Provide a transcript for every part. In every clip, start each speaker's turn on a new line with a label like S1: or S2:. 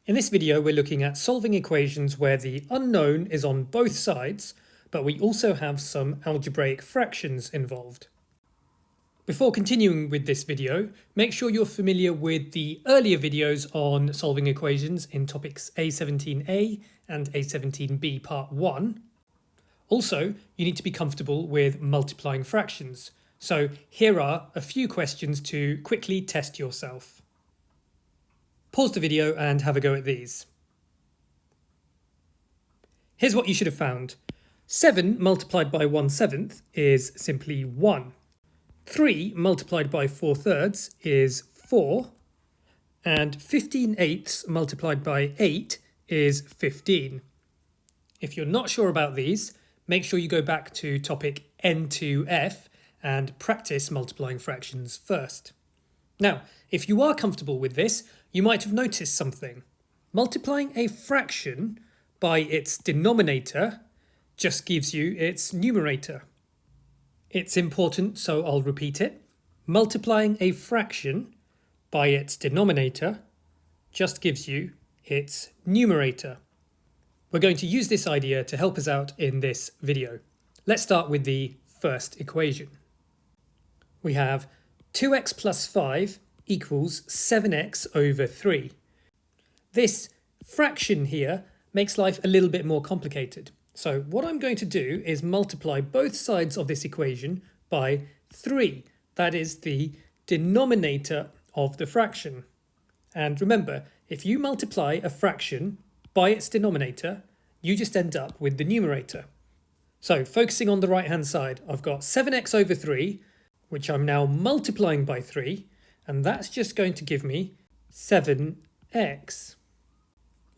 S1: In this video, we're looking at solving equations where the unknown is on both sides, but we also have some algebraic fractions involved. Before continuing with this video, make sure you're familiar with the earlier videos on solving equations in topics A17a and A17b part 1. Also, you need to be comfortable with multiplying fractions. So here are a few questions to quickly test yourself. Pause the video and have a go at these. Here's what you should have found. 7 multiplied by 1/7 is simply 1. 3 multiplied by 4/3 is 4. And 15/8 multiplied by 8 is 15. If you're not sure about these, make sure you go back to topic N2F and practice multiplying fractions first. Now, if you are comfortable with this, you might have noticed something. Multiplying a fraction by its denominator just gives you its numerator. It's important, so I'll repeat it. Multiplying a fraction by its denominator just gives you its numerator. We're going to use this idea to help us out in this video. Let's start with the first equation. We have 2x plus 5 equals 7x over 3. This fraction here makes life a little bit more complicated. So what I'm going to do is multiply both sides of this equation by 3. That is the denominator of the fraction. And remember, if you multiply a fraction by its denominator, you just end up with the numerator. So focusing on the right hand side, I've got 7x over 3, which I'm now multiplying by 3, and that's just going to give me 7x.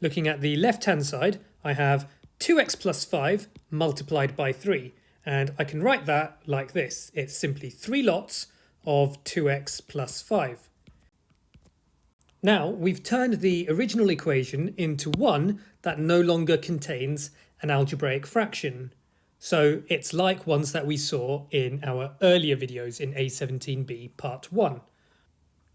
S1: Looking at the left hand side, I have 2x plus 5 multiplied by 3, and I can write that like this. It's simply 3 lots of 2x plus 5. Now we've turned the original equation into one that no longer contains an algebraic fraction. So it's like ones that we saw in our earlier videos in A17b part 1.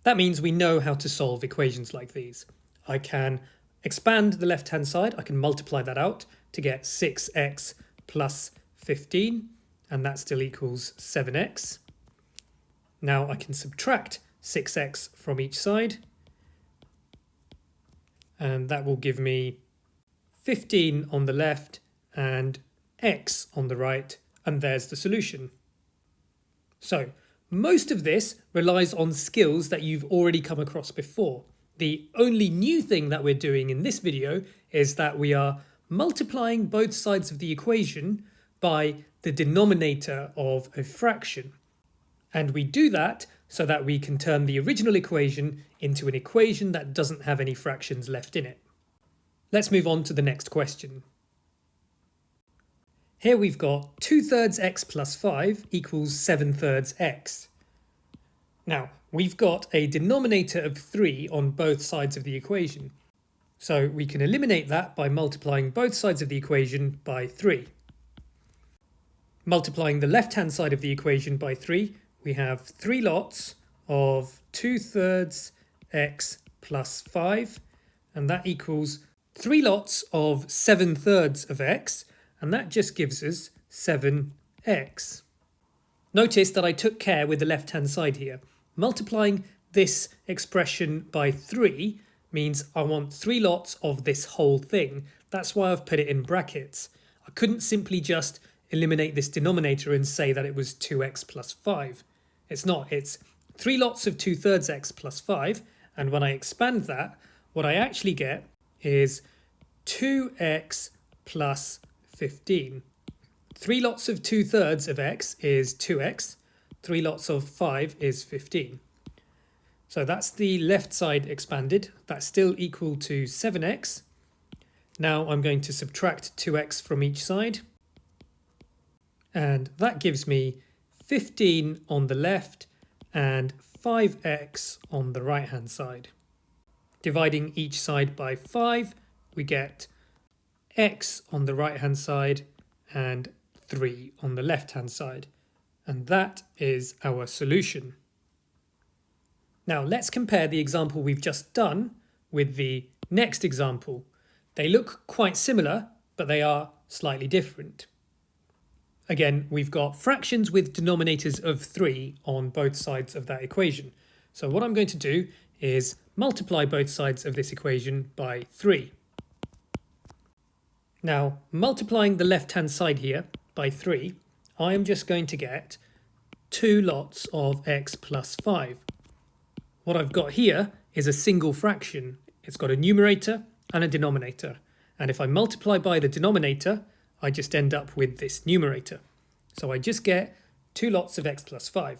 S1: That means we know how to solve equations like these. I can expand the left-hand side, I can multiply that out to get 6x plus 15, and that still equals 7x. Now I can subtract 6x from each side, and that will give me 15 on the left and x on the right, and there's the solution. So most of this relies on skills that you've already come across before. The only new thing that we're doing in this video is that we are multiplying both sides of the equation by the denominator of a fraction. And we do that so that we can turn the original equation into an equation that doesn't have any fractions left in it. Let's move on to the next question. Here we've got 2/3 x plus 5 equals 7/3 x. Now, we've got a denominator of 3 on both sides of the equation. So we can eliminate that by multiplying both sides of the equation by 3. Multiplying the left-hand side of the equation by 3, we have 3 lots of 2/3 x plus 5, and that equals 3 lots of 7/3 of x, and that just gives us 7x. Notice that I took care with the left-hand side here. Multiplying this expression by 3 means I want 3 lots of this whole thing. That's why I've put it in brackets. I couldn't simply just eliminate this denominator and say that it was 2x plus 5. It's not. It's 3 lots of 2/3 x plus 5, and when I expand that, what I actually get is 2x plus 15. 3 lots of 2/3 of x is 2x. 3 lots of 5 is 15. So that's the left side expanded. That's still equal to 7x. Now I'm going to subtract 2x from each side. And that gives me 15 on the left and 5x on the right hand side. Dividing each side by 5, we get x on the right hand side and 3 on the left hand side, and that is our solution. Now let's compare the example we've just done with the Next example. They look quite similar, but they are slightly different. Again, we've got fractions with denominators of 3 on both sides of that equation. So what I'm going to do is multiply both sides of this equation by 3. Now, multiplying the left-hand side here by 3, I am just going to get 2 lots of x plus 5. What I've got here is a single fraction. It's got a numerator and a denominator. And if I multiply by the denominator, I just end up with this numerator. So I just get 2 lots of x plus 5.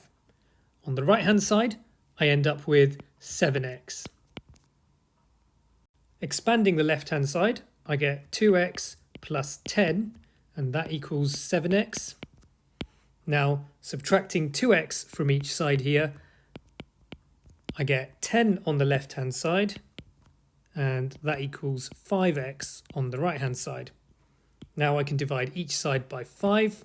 S1: On the right-hand side, I end up with 7x. Expanding the left-hand side, I get 2x plus 10, and that equals 7x. Now, subtracting 2x from each side here, I get 10 on the left-hand side, and that equals 5x on the right-hand side. Now I can divide each side by 5,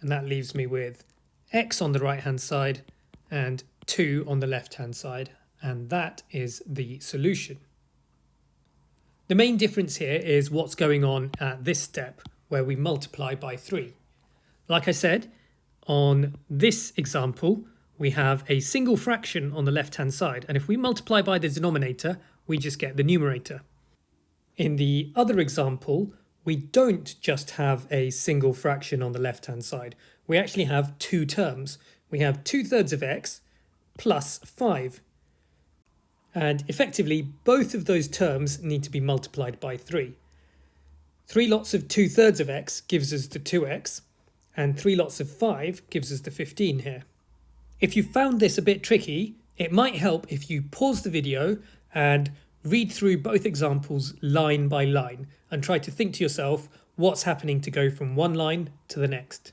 S1: and that leaves me with x on the right-hand side and 2 on the left-hand side, and that is the solution. The main difference here is what's going on at this step, where we multiply by 3. Like I said, on this example, we have a single fraction on the left-hand side, and if we multiply by the denominator, we just get the numerator. In the other example, we don't just have a single fraction on the left-hand side. We actually have 2 terms. We have 2/3 of x plus 5. And effectively, both of those terms need to be multiplied by 3. 3 lots of 2/3 of x gives us the 2x, and 3 lots of 5 gives us the 15 here. If you found this a bit tricky, it might help if you pause the video and read through both examples line by line and try to think to yourself what's happening to go from one line to the next.